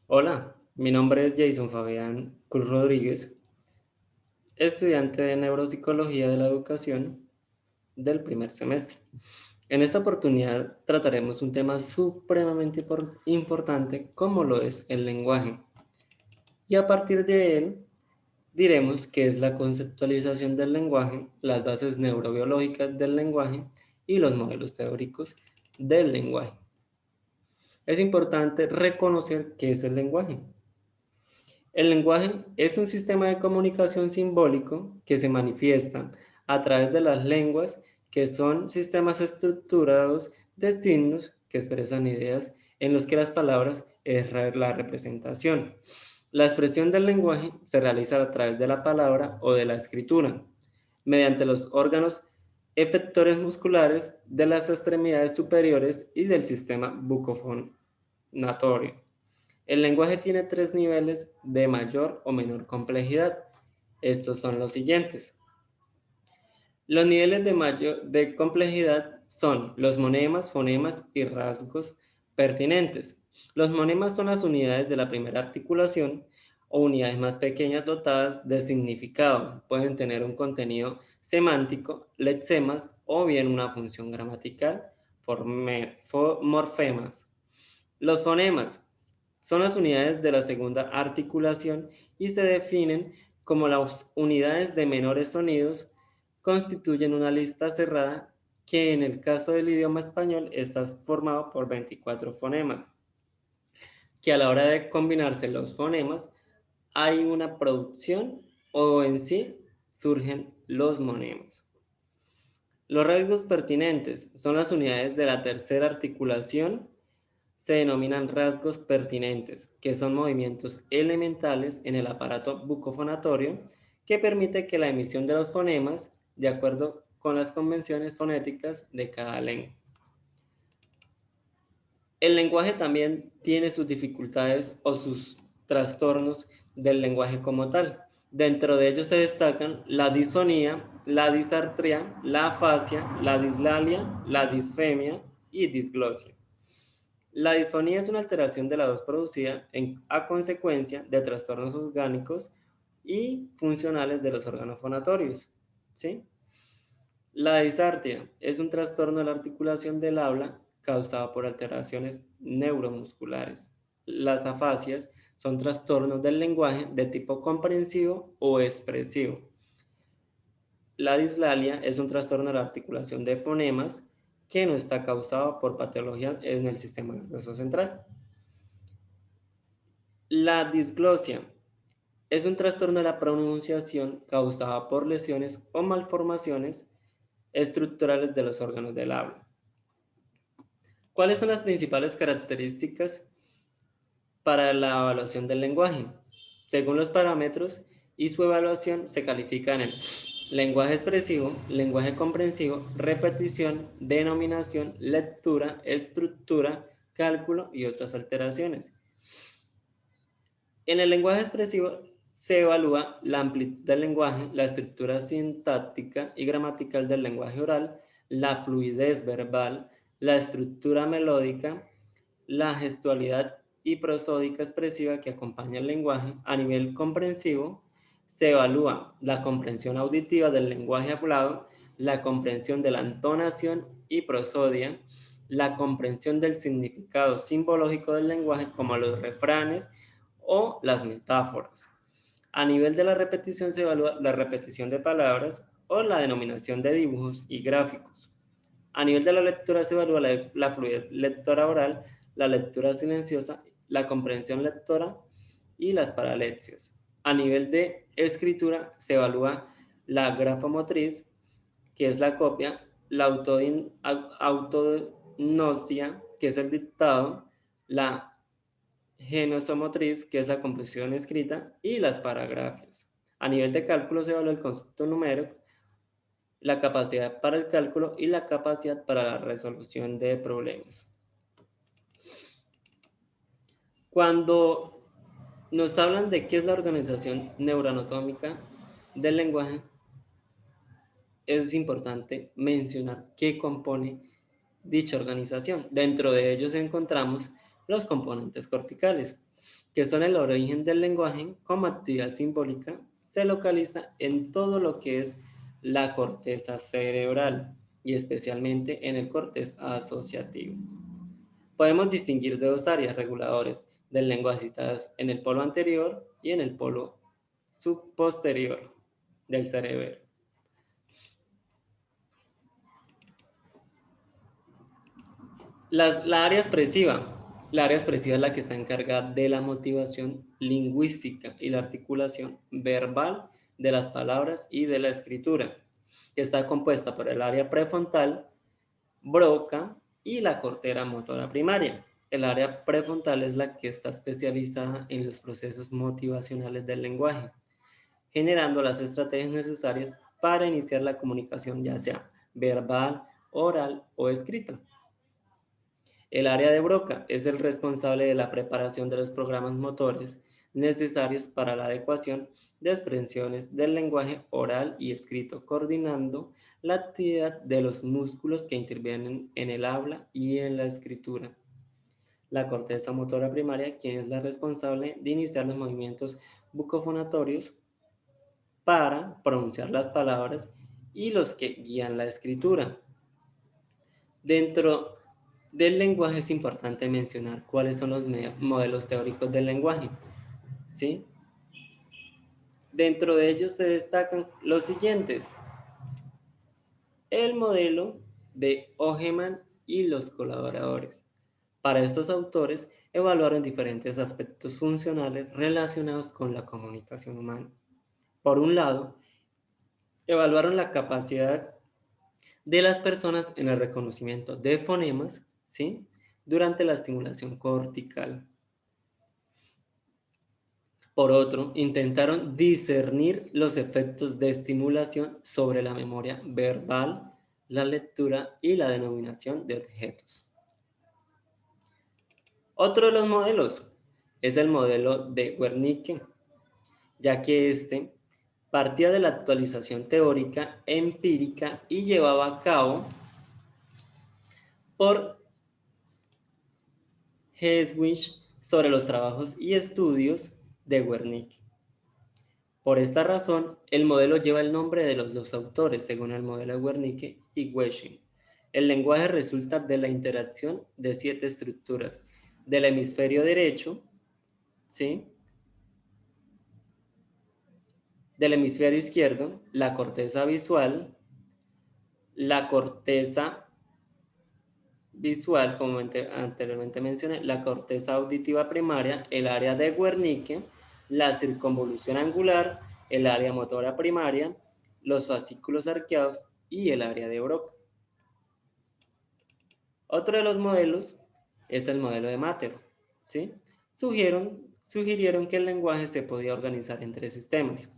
Hola, mi nombre es Jason Fabián Cruz Rodríguez, estudiante de Neuropsicología de la Educación del primer semestre. En esta oportunidad trataremos un tema supremamente importante como lo es el lenguaje. Y a partir de él diremos qué es la conceptualización del lenguaje, las bases neurobiológicas del lenguaje y los modelos teóricos del lenguaje. Es importante reconocer qué es el lenguaje. El lenguaje es un sistema de comunicación simbólico que se manifiesta a través de las lenguas, que son sistemas estructurados de signos que expresan ideas en los que las palabras es la representación. La expresión del lenguaje se realiza a través de la palabra o de la escritura, mediante los órganos efectores musculares de las extremidades superiores y del sistema bucofonatorio. El lenguaje tiene tres niveles de mayor o menor complejidad. Estos son los siguientes. Los niveles de complejidad son los monemas, fonemas y rasgos pertinentes. Los monemas son las unidades de la primera articulación o unidades más pequeñas dotadas de significado. Pueden tener un contenido semántico, lexemas o bien una función gramatical por morfemas. Los fonemas son las unidades de la segunda articulación y se definen como las unidades de menores sonidos, constituyen una lista cerrada que en el caso del idioma español está formado por 24 fonemas, que a la hora de combinarse los fonemas hay una producción o en sí surgen los monemas. Los rasgos pertinentes son las unidades de la tercera articulación, se denominan rasgos pertinentes, que son movimientos elementales en el aparato bucofonatorio que permite que la emisión de los fonemas de acuerdo con las convenciones fonéticas de cada lengua. El lenguaje también tiene sus dificultades o sus trastornos del lenguaje como tal. Dentro de ellos se destacan la disfonía, la disartria, la afasia, la dislalia, la disfemia y disglosia. La disfonía es una alteración de la voz producida a consecuencia de trastornos orgánicos y funcionales de los órganos fonatorios, ¿sí? La disartria es un trastorno de la articulación del habla causado por alteraciones neuromusculares. Las afasias son trastornos del lenguaje de tipo comprensivo o expresivo. La dislalia es un trastorno de la articulación de fonemas que no está causado por patología en el sistema nervioso central. La disglosia es un trastorno de la pronunciación causado por lesiones o malformaciones estructurales de los órganos del habla. ¿Cuáles son las principales características para la evaluación del lenguaje? Según los parámetros y su evaluación se califican en lenguaje expresivo, lenguaje comprensivo, repetición, denominación, lectura, estructura, cálculo y otras alteraciones. En el lenguaje expresivo se evalúa la amplitud del lenguaje, la estructura sintáctica y gramatical del lenguaje oral, la fluidez verbal, la estructura melódica, la gestualidad y prosódica expresiva que acompaña el lenguaje. A nivel comprensivo, se evalúa la comprensión auditiva del lenguaje hablado, la comprensión de la entonación y prosodia, la comprensión del significado simbológico del lenguaje como los refranes o las metáforas. A nivel de la repetición se evalúa la repetición de palabras o la denominación de dibujos y gráficos. A nivel de la lectura se evalúa la fluidez lectora oral, la lectura silenciosa, la comprensión lectora y las paralexias. A nivel de escritura se evalúa la grafomotriz, que es la copia, la autognosia, que es el dictado, la genosomotriz, que es la composición escrita, y las paragrafias. A nivel de cálculo se evalúa el concepto numérico, la capacidad para el cálculo y la capacidad para la resolución de problemas. Cuando nos hablan de qué es la organización neuroanatómica del lenguaje, es importante mencionar qué compone dicha organización. Dentro de ellos encontramos los componentes corticales. que son el origen del lenguaje como actividad simbólica, se localiza en todo lo que es la corteza cerebral y especialmente en el corteza asociativo. Podemos distinguir de dos áreas reguladores del lenguaje citadas en el polo anterior y en el polo subposterior del cerebro. La área expresiva. La área expresiva es la que está encargada de la motivación lingüística y la articulación verbal de las palabras y de la escritura, que está compuesta por el área prefrontal, Broca y la corteza motora primaria. El área prefrontal es la que está especializada en los procesos motivacionales del lenguaje, generando las estrategias necesarias para iniciar la comunicación, ya sea verbal, oral o escrita. El área de Broca es el responsable de la preparación de los programas motores necesarios para la adecuación de expresiones del lenguaje oral y escrito, coordinando la actividad de los músculos que intervienen en el habla y en la escritura. La corteza motora primaria, quien es la responsable de iniciar los movimientos bucofonatorios para pronunciar las palabras y los que guían la escritura. Dentro del lenguaje es importante mencionar cuáles son los modelos teóricos del lenguaje, ¿sí? Dentro de ellos se destacan los siguientes: el modelo de Ogeman y los colaboradores. Para estos autores evaluaron diferentes aspectos funcionales relacionados con la comunicación humana. Por un lado, evaluaron la capacidad de las personas en el reconocimiento de fonemas, ¿sí?, durante la estimulación cortical. Por otro, intentaron discernir los efectos de estimulación sobre la memoria verbal, la lectura y la denominación de objetos. Otro de los modelos es el modelo de Wernicke, ya que este partía de la actualización teórica empírica y llevaba a cabo por Heswig sobre los trabajos y estudios de Wernicke. Por esta razón, el modelo lleva el nombre de los dos autores, según el modelo de Wernicke y Wechsler. El lenguaje resulta de la interacción de 7 estructuras del hemisferio derecho, ¿sí?, del hemisferio izquierdo, la corteza visual, como anteriormente mencioné, la corteza auditiva primaria, el área de Wernicke, la circunvolución angular, el área motora primaria, los fascículos arqueados y el área de Broca. Otro de los modelos es el modelo de Matter, ¿sí? Sugirieron que el lenguaje se podía organizar en 3 sistemas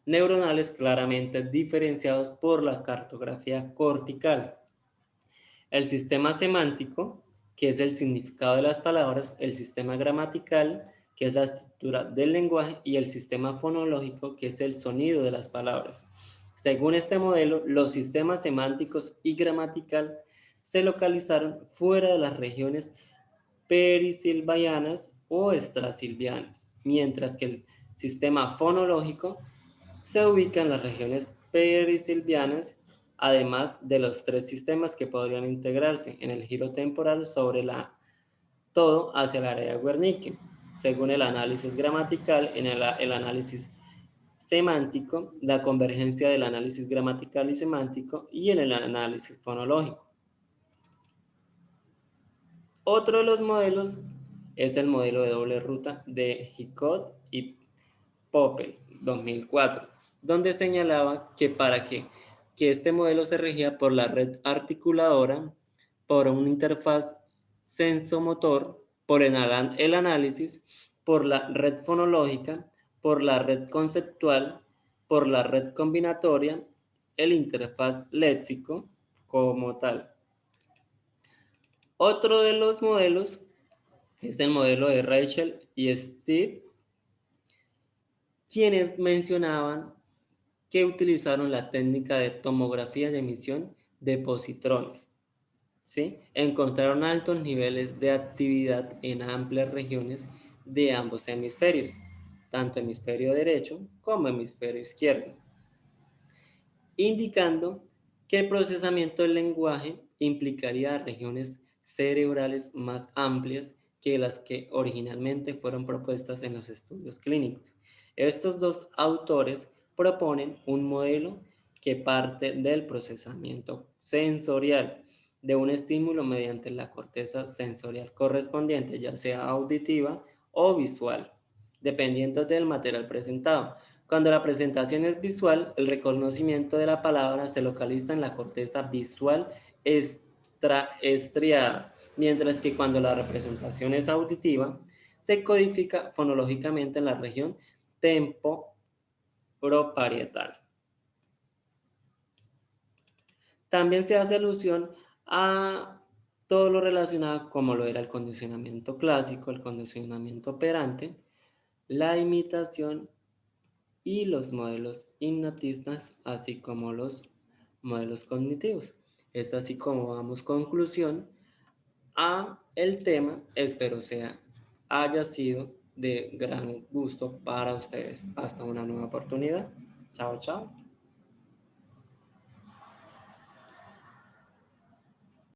neuronales claramente diferenciados por la cartografía cortical. El sistema semántico, que es el significado de las palabras, el sistema gramatical, que es la estructura del lenguaje, y el sistema fonológico, que es el sonido de las palabras. Según este modelo, los sistemas semánticos y gramatical se localizaron fuera de las regiones perisilvianas o extrasilvianas, mientras que el sistema fonológico se ubica en las regiones perisilvianas, además de los 3 sistemas que podrían integrarse en el giro temporal sobre todo hacia el área de Wernicke, según el análisis gramatical, en el análisis semántico, la convergencia del análisis gramatical y semántico y en el análisis fonológico. Otro de los modelos es el modelo de doble ruta de Hicot y Poppel, 2004, donde señalaba que que este modelo se regía por la red articuladora, por una interfaz sensomotor, por el análisis, por la red fonológica, por la red conceptual, por la red combinatoria, el interfaz léxico como tal. Otro de los modelos es el modelo de Rachel y Steve, quienes mencionaban que utilizaron la técnica de tomografía de emisión de positrones. ¿sí? Encontraron altos niveles de actividad en amplias regiones de ambos hemisferios, tanto hemisferio derecho como hemisferio izquierdo, indicando que el procesamiento del lenguaje implicaría regiones cerebrales más amplias que las que originalmente fueron propuestas en los estudios clínicos. Estos dos autores proponen un modelo que parte del procesamiento sensorial de un estímulo mediante la corteza sensorial correspondiente, ya sea auditiva o visual, dependiendo del material presentado. Cuando la presentación es visual, el reconocimiento de la palabra se localiza en la corteza visual estriada, mientras que cuando la representación es auditiva, se codifica fonológicamente en la región temporoparietal. También se hace alusión a todo lo relacionado como lo era el condicionamiento clásico, el condicionamiento operante, la imitación y los modelos innatistas, así como los modelos cognitivos. Es así como damos conclusión a el tema. Espero haya sido de gran gusto para ustedes. Hasta una nueva oportunidad. Chao, chao.